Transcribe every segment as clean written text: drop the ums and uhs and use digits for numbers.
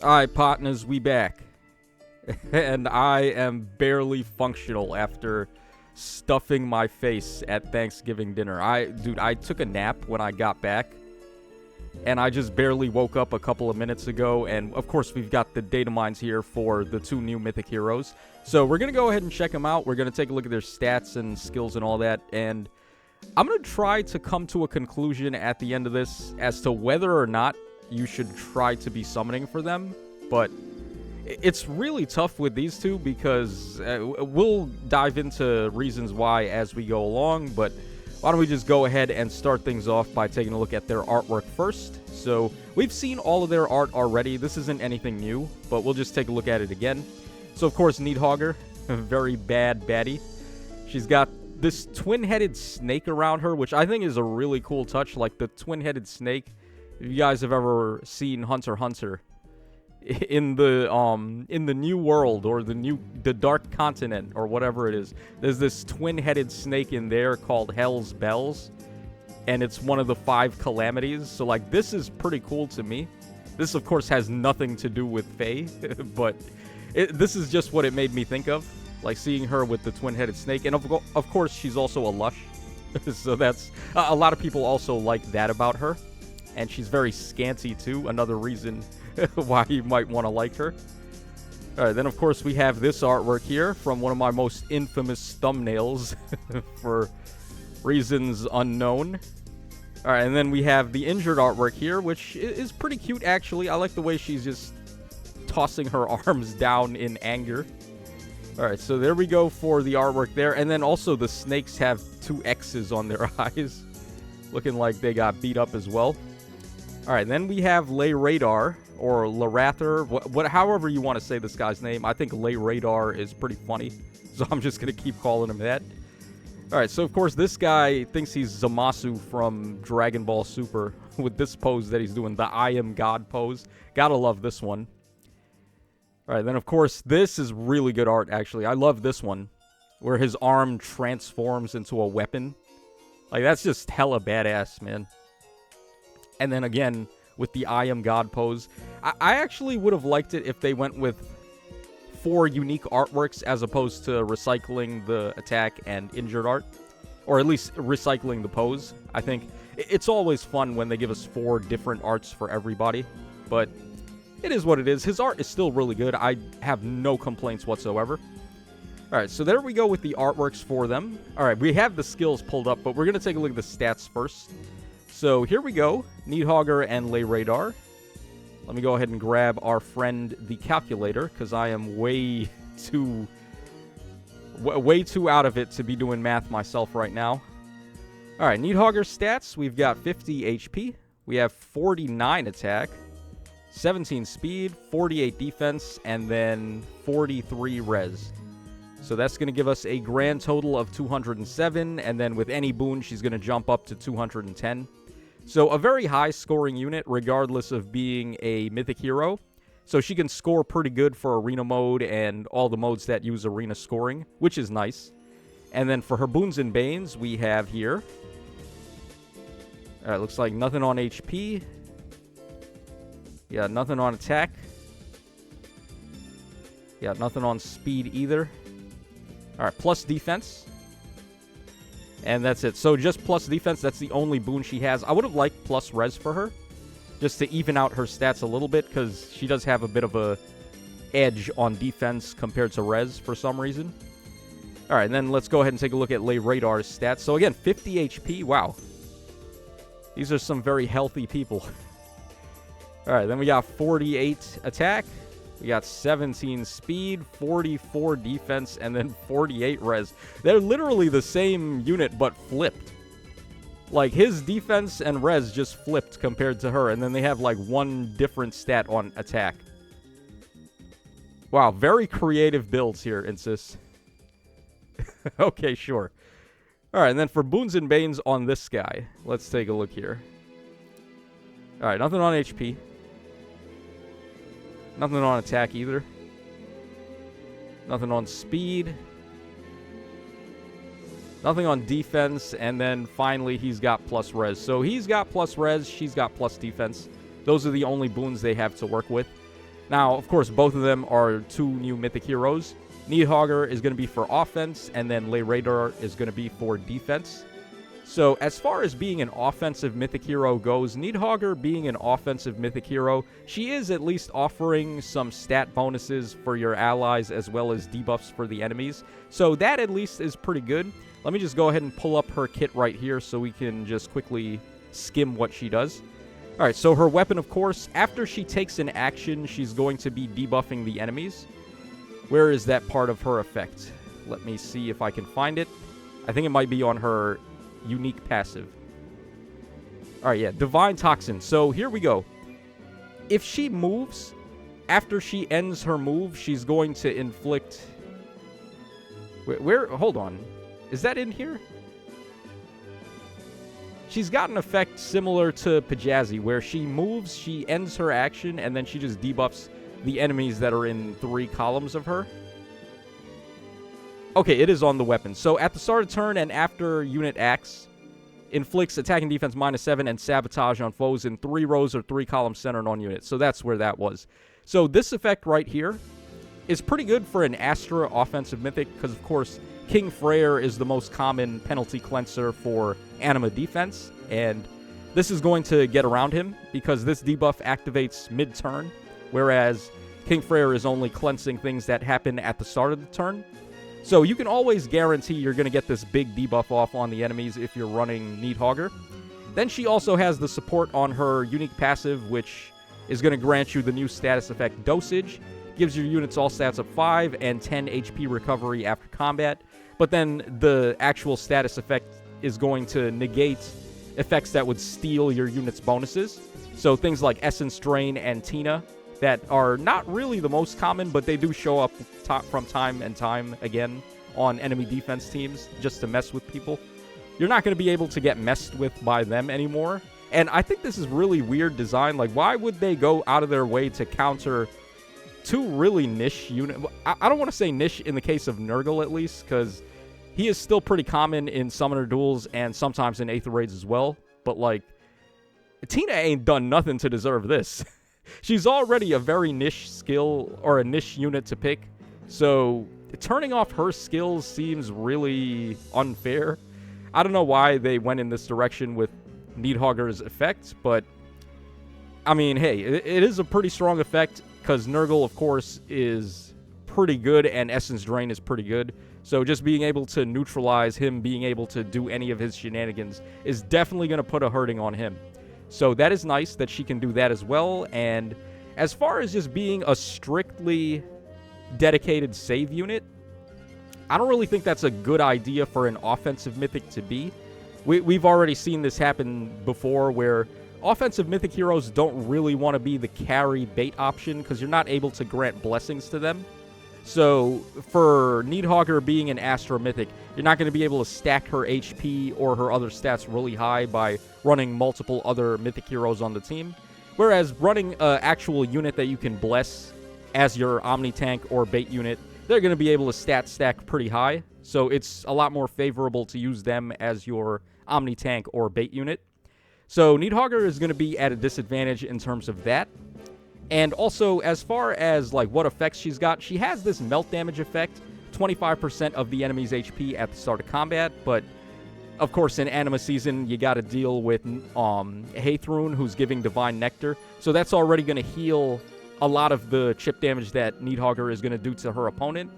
Alright, partners, we back. And I am barely functional after stuffing my face at Thanksgiving dinner. Dude, I took a nap when I got back. And I just barely woke up a couple of minutes ago. And, of course, we've got the Datamines here for the 2 new Mythic Heroes. So we're going to go ahead and check them out. We're going to take a look at their stats and skills and all that. And I'm going to try to come to a conclusion at the end of this as to whether or not you should try to be summoning for them. But it's really tough with these two because we'll dive into reasons why as we go along. But why don't we just go ahead and start things off by taking a look at their artwork first. So we've seen all of their art already. This isn't anything new, but we'll just take a look at it again. So, of course, Nidhoggr, a very bad baddie. She's got this twin-headed snake around her, which I think is a really cool touch. Like the twin-headed snake. If you guys have ever seen Hunter x Hunter, in the new world or the dark continent or whatever it is, there's this twin-headed snake in there called Hell's Bells, and it's one of the 5 calamities. So like, this is pretty cool to me. This of course has nothing to do with Fae, but this is just what it made me think of, like seeing her with the twin-headed snake. And of course she's also a lush. So that's a lot of people also like that about her. And she's very scanty too, another reason why you might want to like her. Alright, then of course we have this artwork here from one of my most infamous thumbnails for reasons unknown. Alright, and then we have the injured artwork here, which is pretty cute actually. I like the way she's just tossing her arms down in anger. Alright, so there we go for the artwork there. And then also the snakes have 2 X's on their eyes, looking like they got beat up as well. Alright, then we have Laeradr, or Laeradr, however you want to say this guy's name. I think Laeradr is pretty funny, so I'm just going to keep calling him that. Alright, so of course this guy thinks he's Zamasu from Dragon Ball Super with this pose that he's doing, the I am God pose. Gotta love this one. Alright, then of course this is really good art actually. I love this one, where his arm transforms into a weapon. Like, that's just hella badass, man. And then again, with the I am God pose. I actually would have liked it if they went with 4 unique artworks as opposed to recycling the attack and injured art. Or at least recycling the pose. I think it's always fun when they give us 4 different arts for everybody. But it is what it is. His art is still really good. I have no complaints whatsoever. Alright, so there we go with the artworks for them. Alright, we have the skills pulled up, but we're going to take a look at the stats first. So here we go, Nidhoggr and Laeradr. Let me go ahead and grab our friend the calculator, because I am way too out of it to be doing math myself right now. Alright, Nidhoggr stats, we've got 50 HP, we have 49 attack, 17 speed, 48 defense, and then 43 res. So that's going to give us a grand total of 207, and then with any boon, she's going to jump up to 210. So a very high scoring unit, regardless of being a mythic hero. So she can score pretty good for arena mode and all the modes that use arena scoring, which is nice. And then for her boons and banes, we have here. Alright, looks like nothing on HP. Yeah, nothing on attack. Yeah, nothing on speed either. Alright, plus defense. And that's it. So just plus defense, that's the only boon she has. I would have liked plus res for her, just to even out her stats a little bit, because she does have a bit of a edge on defense compared to res for some reason. Alright, and then let's go ahead and take a look at Laeradr's stats. So again, 50 HP. Wow. These are some very healthy people. Alright, then we got 48 attack. We got 17 speed, 44 defense, and then 48 res. They're literally the same unit, but flipped. Like, his defense and res just flipped compared to her, and then they have, like, 1 different stat on attack. Wow, very creative builds here, Insys. Okay, sure. Alright, and then for boons and banes on this guy, let's take a look here. Alright, nothing on HP. Nothing on attack either. Nothing on speed. Nothing on defense. And then finally, he's got plus res. So he's got plus res. She's got plus defense. Those are the only boons they have to work with. Now, of course, both of them are 2 new mythic heroes. Nidhoggr is going to be for offense, and then Laeradr is going to be for defense. So, as far as being an offensive mythic hero goes, Nidhoggr being an offensive mythic hero, she is at least offering some stat bonuses for your allies as well as debuffs for the enemies. So, that at least is pretty good. Let me just go ahead and pull up her kit right here so we can just quickly skim what she does. Alright, so her weapon, of course, after she takes an action, she's going to be debuffing the enemies. Where is that part of her effect? Let me see if I can find it. I think it might be on her unique passive. Alright, yeah, Divine Toxin. So here we go. If she moves, after she ends her move, she's going to inflict... Where? Hold on. Is that in here? She's got an effect similar to Pajazzi, where she moves, she ends her action, and then she just debuffs the enemies that are in 3 columns of her. Okay, it is on the weapon. So at the start of turn and after unit acts, inflicts attack and defense -7 and sabotage on foes in 3 rows or 3 columns centered on units. So that's where that was. So this effect right here is pretty good for an Astra offensive mythic, because of course King Freyr is the most common penalty cleanser for anima defense, and this is going to get around him because this debuff activates mid-turn, whereas King Freyr is only cleansing things that happen at the start of the turn. So you can always guarantee you're going to get this big debuff off on the enemies if you're running Nidhoggr. Then she also has the support on her unique passive, which is going to grant you the new status effect Dosage. Gives your units all stats of 5 and 10 HP recovery after combat. But then the actual status effect is going to negate effects that would steal your unit's bonuses. So things like Essence Drain and Tina that are not really the most common, but they do show up from time and time again on enemy defense teams just to mess with people. You're not going to be able to get messed with by them anymore. And I think this is really weird design. Like, why would they go out of their way to counter 2 really niche units? I don't want to say niche in the case of Nurgle, at least, because he is still pretty common in Summoner Duels and sometimes in Aether Raids as well. But, like, Tina ain't done nothing to deserve this. She's already a very niche skill or a niche unit to pick. So, turning off her skills seems really unfair. I don't know why they went in this direction with Nidhoggr's effect, but, I mean, hey, it is a pretty strong effect because Nurgle, of course, is pretty good and Essence Drain is pretty good. So just being able to neutralize him being able to do any of his shenanigans is definitely going to put a hurting on him. So that is nice that she can do that as well. And as far as just being a strictly dedicated save unit, I don't really think that's a good idea for an offensive mythic to be. We've already seen this happen before where offensive mythic heroes don't really want to be the carry bait option because you're not able to grant blessings to them. So, for Nidhoggr being an Astra Mythic, you're not going to be able to stack her HP or her other stats really high by running multiple other Mythic heroes on the team. Whereas running an actual unit that you can bless as your Omni-Tank or Bait unit, they're going to be able to stat stack pretty high. So, it's a lot more favorable to use them as your Omni-Tank or Bait unit. So, Nidhoggr is going to be at a disadvantage in terms of that. And also, as far as, like, what effects she's got, she has this melt damage effect, 25% of the enemy's HP at the start of combat, but, of course, in Anima Season, you gotta deal with, Haythrun, who's giving Divine Nectar, so that's already gonna heal a lot of the chip damage that Nidhoggr is gonna do to her opponent.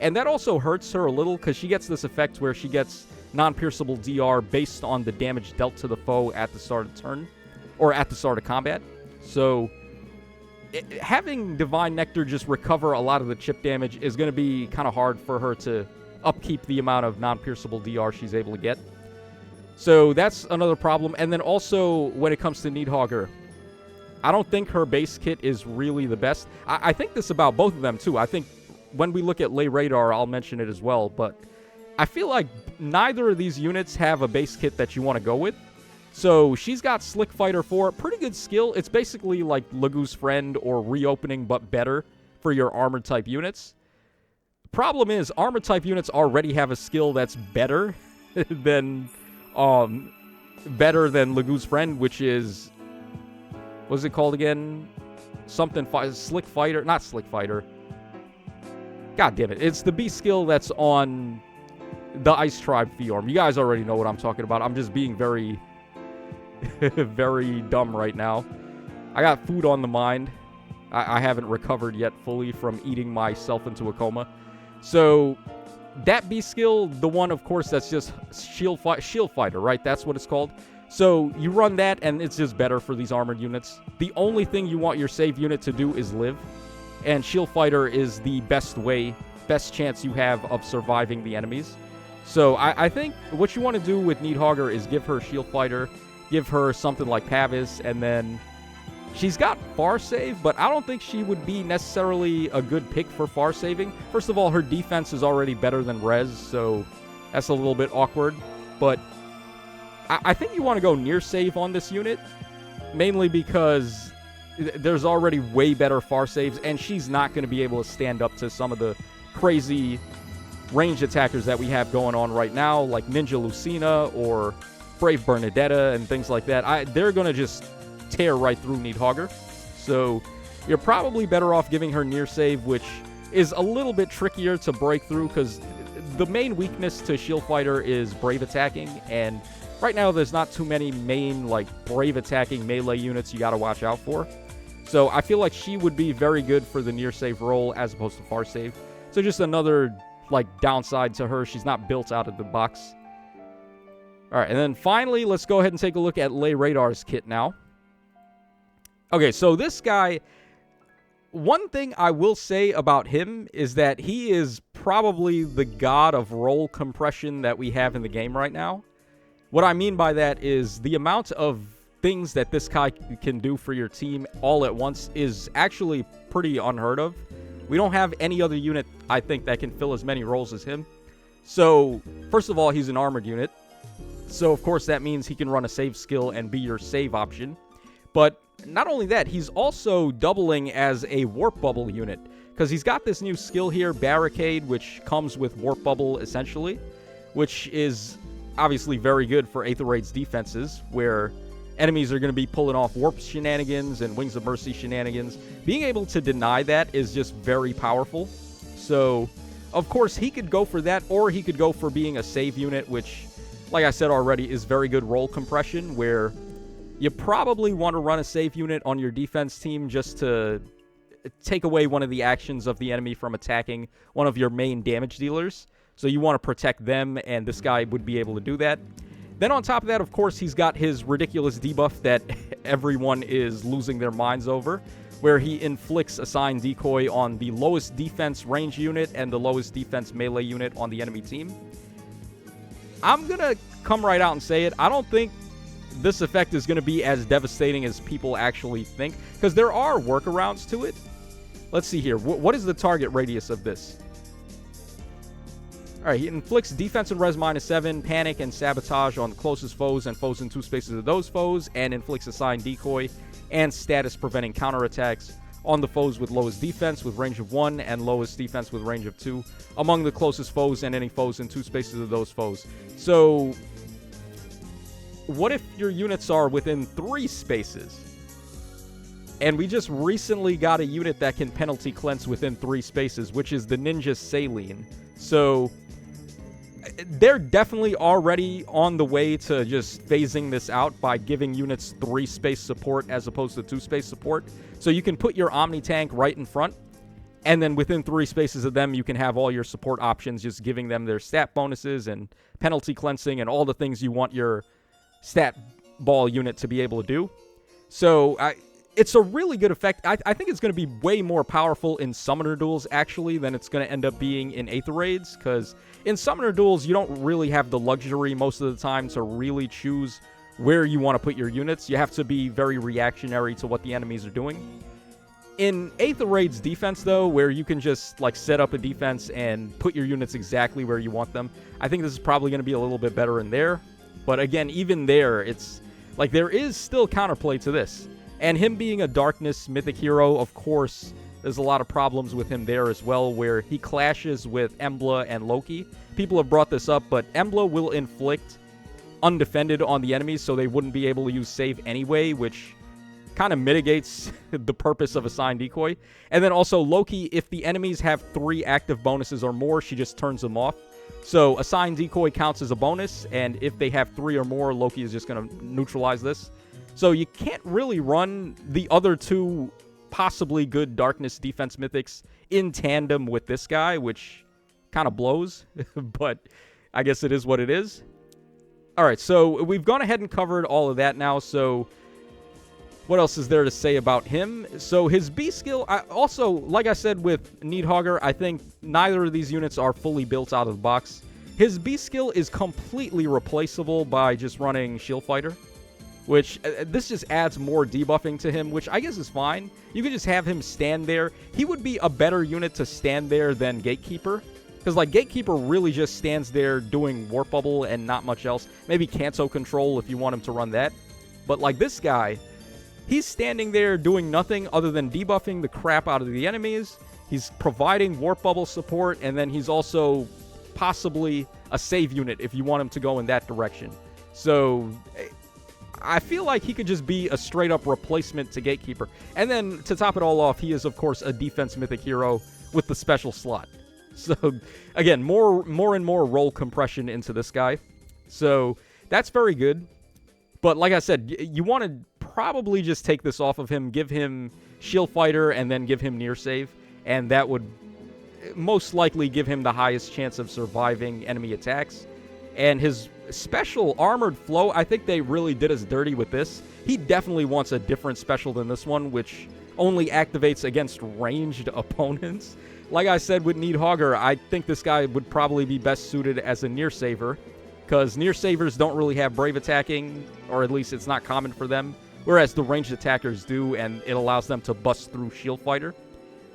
And that also hurts her a little, because she gets this effect where she gets non-pierceable DR based on the damage dealt to the foe at the start of turn, or at the start of combat. So having Divine Nectar just recover a lot of the chip damage is going to be kind of hard for her to upkeep the amount of non-pierceable DR she's able to get. So that's another problem. And then also, when it comes to Nidhoggr, I don't think her base kit is really the best. I think this about both of them, too. I think when we look at Laeradr, I'll mention it as well. But I feel like neither of these units have a base kit that you want to go with. So she's got Slick Fighter 4, pretty good skill. It's basically like Lagu's Friend or Reopening, but better for your armor-type units. Problem is, armor-type units already have a skill that's better than Lagu's Friend, which is... What is it called again? something, Slick Fighter, not Slick Fighter. God damn it. It's the B skill that's on the Ice Tribe Fiorm. You guys already know what I'm talking about. I'm just being very, very dumb right now. I got food on the mind. I haven't recovered yet fully from eating myself into a coma. So that B skill, the one, of course, that's just Shield Fighter, right? That's what it's called. So you run that, and it's just better for these armored units. The only thing you want your save unit to do is live. And Shield Fighter is the best chance you have of surviving the enemies. So I think what you want to do with Nidhoggr is give her Shield Fighter, give her something like Pavis, and then she's got far save, but I don't think she would be necessarily a good pick for far saving. First of all, her defense is already better than res, so that's a little bit awkward. But I think you want to go near save on this unit, mainly because there's already way better far saves, and she's not going to be able to stand up to some of the crazy ranged attackers that we have going on right now, like Ninja Lucina or Brave Bernadetta and things like that. They're going to just tear right through Nidhoggr. So you're probably better off giving her near save, which is a little bit trickier to break through because the main weakness to Shield Fighter is brave attacking, and right now there's not too many main like brave attacking melee units you got to watch out for. So I feel like she would be very good for the near save role as opposed to far save. So just another like downside to her. She's not built out of the box. All right, and then finally, let's go ahead and take a look at Laeradr's kit now. Okay, so this guy, one thing I will say about him is that he is probably the god of roll compression that we have in the game right now. What I mean by that is the amount of things that this guy can do for your team all at once is actually pretty unheard of. We don't have any other unit, I think, that can fill as many roles as him. So, first of all, he's an armored unit. So, of course, that means he can run a save skill and be your save option. But not only that, he's also doubling as a Warp Bubble unit. Because he's got this new skill here, Barricade, which comes with Warp Bubble, essentially. Which is obviously very good for Aether Raid's defenses, where enemies are going to be pulling off Warp shenanigans and Wings of Mercy shenanigans. Being able to deny that is just very powerful. So, of course, he could go for that, or he could go for being a save unit, which, like I said already, is very good roll compression, where you probably want to run a save unit on your defense team just to take away one of the actions of the enemy from attacking one of your main damage dealers. So you want to protect them, and this guy would be able to do that. Then on top of that, of course, he's got his ridiculous debuff that everyone is losing their minds over, where he inflicts Assigned Decoy on the lowest defense range unit and the lowest defense melee unit on the enemy team. I'm going to come right out and say it. I don't think this effect is going to be as devastating as people actually think, because there are workarounds to it. Let's see here. What is the target radius of this? All right, he inflicts defense and res -7, panic, and sabotage on the closest foes and foes in 2 spaces of those foes, and inflicts Assigned Decoy and status preventing counterattacks on the foes with lowest defense with range of 1 and lowest defense with range of 2 among the closest foes and any foes in 2 spaces of those foes. So, what if your units are within 3 spaces? And we just recently got a unit that can penalty cleanse within 3 spaces, which is the Ninja Saline. So, they're definitely already on the way to just phasing this out by giving units 3-space support as opposed to 2-space support. So you can put your Omni Tank right in front, and then within 3 spaces of them, you can have all your support options, just giving them their stat bonuses and penalty cleansing and all the things you want your stat ball unit to be able to do. So it's a really good effect. I think it's going to be way more powerful in Summoner Duels, actually, than it's going to end up being in Aether Raids, because in Summoner Duels, you don't really have the luxury most of the time to really choose where you want to put your units. You have to be very reactionary to what the enemies are doing. In Aether Raid's defense, though, where you can just like set up a defense and put your units exactly where you want them, I think this is probably going to be a little bit better in there. But again, even there, it's like there is still counterplay to this. And him being a Darkness mythic hero, of course, there's a lot of problems with him there as well, where he clashes with Emblem and Loki. People have brought this up, but Emblem will inflict undefended on the enemies, so they wouldn't be able to use save anyway, which kind of mitigates the purpose of Assigned Decoy. And then also Loki, if the enemies have 3 active bonuses or more, she just turns them off. So Assigned Decoy counts as a bonus, and if they have 3 or more, Loki is just going to neutralize this. So you can't really run the other 2 possibly good Darkness Defense Mythics in tandem with this guy, which kind of blows, but I guess it is what it is. Alright, so we've gone ahead and covered all of that now, so what else is there to say about him? So his B skill, also, like I said with Nidhoggr, I think neither of these units are fully built out of the box. His B skill is completely replaceable by just running Shield Fighter, which this just adds more debuffing to him, which I guess is fine. You could just have him stand there. He would be a better unit to stand there than Gatekeeper, because like Gatekeeper really just stands there doing Warp Bubble and not much else. Maybe Canto Control if you want him to run that. But like this guy, he's standing there doing nothing other than debuffing the crap out of the enemies. He's providing Warp Bubble support, and then he's also possibly a save unit if you want him to go in that direction. So I feel like he could just be a straight-up replacement to Gatekeeper. And then, to top it all off, he is, of course, a defense mythic hero with the special slot. So, again, more and more role compression into this guy. So, that's very good. But, like I said, you want to probably just take this off of him, give him Shield Fighter, and then give him Near Save. And that would most likely give him the highest chance of surviving enemy attacks. And his special Armored Flow, I think they really did us dirty with this. He definitely wants a different special than this one, which only activates against ranged opponents. Like I said with Nidhoggr, I think this guy would probably be best suited as a Near Saver, because Near Savers don't really have Brave Attacking, or at least it's not common for them, whereas the ranged attackers do, and it allows them to bust through Shield Fighter.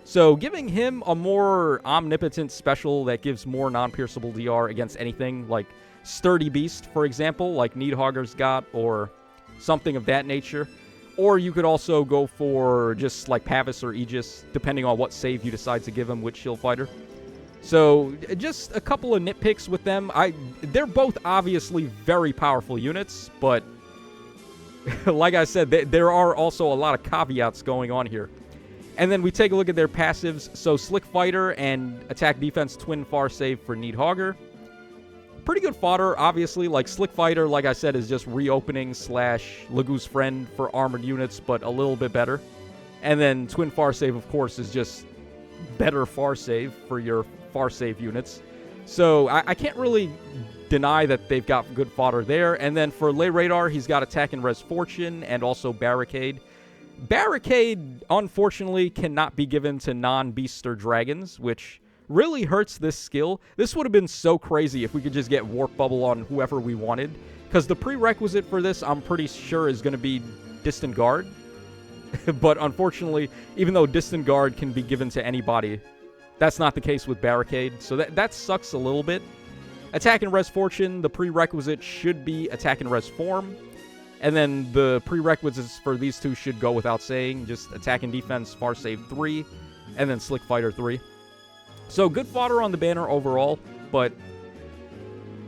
So giving him a more omnipotent special that gives more non-pierceable DR against anything, like Sturdy Beast, for example, like Nidhoggr's got, or something of that nature. Or you could also go for just like Pavis or Aegis, depending on what save you decide to give him with Shield Fighter. So just a couple of nitpicks with them. They're both obviously very powerful units, but like I said, there are also a lot of caveats going on here. And then we take a look at their passives. So Slick Fighter and Attack Defense Twin Far Save for Nidhoggr. Pretty good fodder, obviously. Like Slick Fighter, like I said, is just reopening / Lagoo's Friend for armored units, but a little bit better. And then Twin Far Save, of course, is just better Far Save for your Far Save units. So I can't really deny that they've got good fodder there. And then for Laeradr, he's got Attack and Res Fortune and also Barricade. Barricade, unfortunately, cannot be given to non-beasts or dragons, which really hurts this skill. This would have been so crazy if we could just get Warp Bubble on whoever we wanted, because the prerequisite for this, I'm pretty sure, is going to be Distant Guard. But unfortunately, even though Distant Guard can be given to anybody, that's not the case with Barricade, so that sucks a little bit. Attack and Res Fortune, the prerequisite should be Attack and Res Form. And then the prerequisites for these two should go without saying. Just Attack and Defense, Far Save 3, and then Slick Fighter 3. So good fodder on the banner overall, but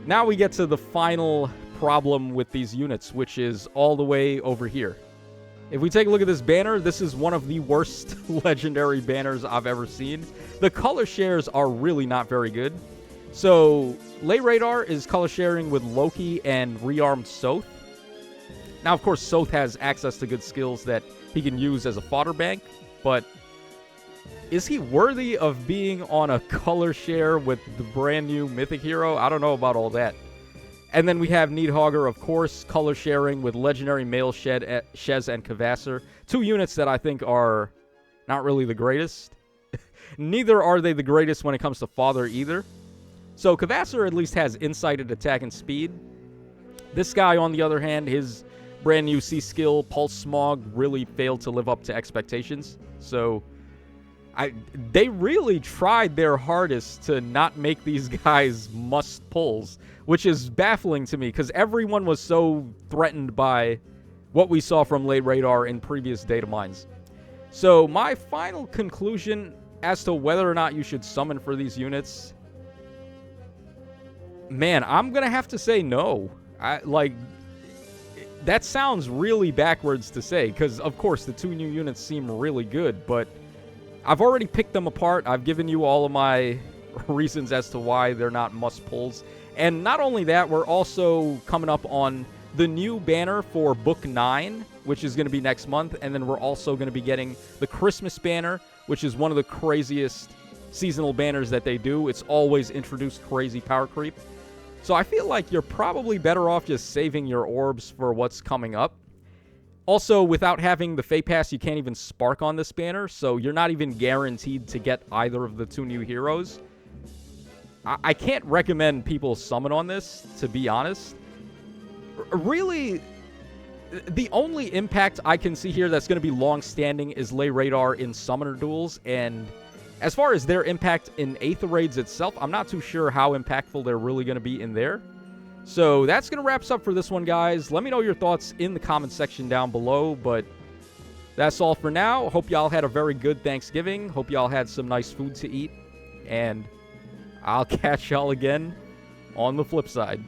now we get to the final problem with these units, which is all the way over here. If we take a look at this banner, this is one of the worst legendary banners I've ever seen. The color shares are really not very good. So Laeradr is color sharing with Loki and Rearmed Soth. Now, of course, Soth has access to good skills that he can use as a fodder bank, but is he worthy of being on a color share with the brand new Mythic Hero? I don't know about all that. And then we have Nidhoggr, of course, color sharing with Legendary Male Shez and Kvasir. Two units that I think are not really the greatest. Neither are they the greatest when it comes to fodder either. So Kvasir at least has Insight at Attack and Speed. This guy, on the other hand, his brand new C skill, Pulse Smog, really failed to live up to expectations. So they really tried their hardest to not make these guys must pulls, which is baffling to me because everyone was so threatened by what we saw from Laeradr in previous Datamines. So my final conclusion as to whether or not you should summon for these units, man, I'm gonna have to say no. that sounds really backwards to say, because, of course, the 2 new units seem really good, but I've already picked them apart. I've given you all of my reasons as to why they're not must-pulls. And not only that, we're also coming up on the new banner for Book 9, which is going to be next month, and then we're also going to be getting the Christmas banner, which is one of the craziest seasonal banners that they do. It's always introduced crazy power creep. So I feel like you're probably better off just saving your orbs for what's coming up. Also, without having the Fey Pass, you can't even spark on this banner, so you're not even guaranteed to get either of the 2 new heroes. I can't recommend people summon on this, to be honest. Really, the only impact I can see here that's going to be long-standing is Laeradr in Summoner Duels, and as far as their impact in Aether Raids itself, I'm not too sure how impactful they're really going to be in there. So that's going to wrap us up for this one, guys. Let me know your thoughts in the comment section down below, but that's all for now. Hope y'all had a very good Thanksgiving. Hope y'all had some nice food to eat, and I'll catch y'all again on the flip side.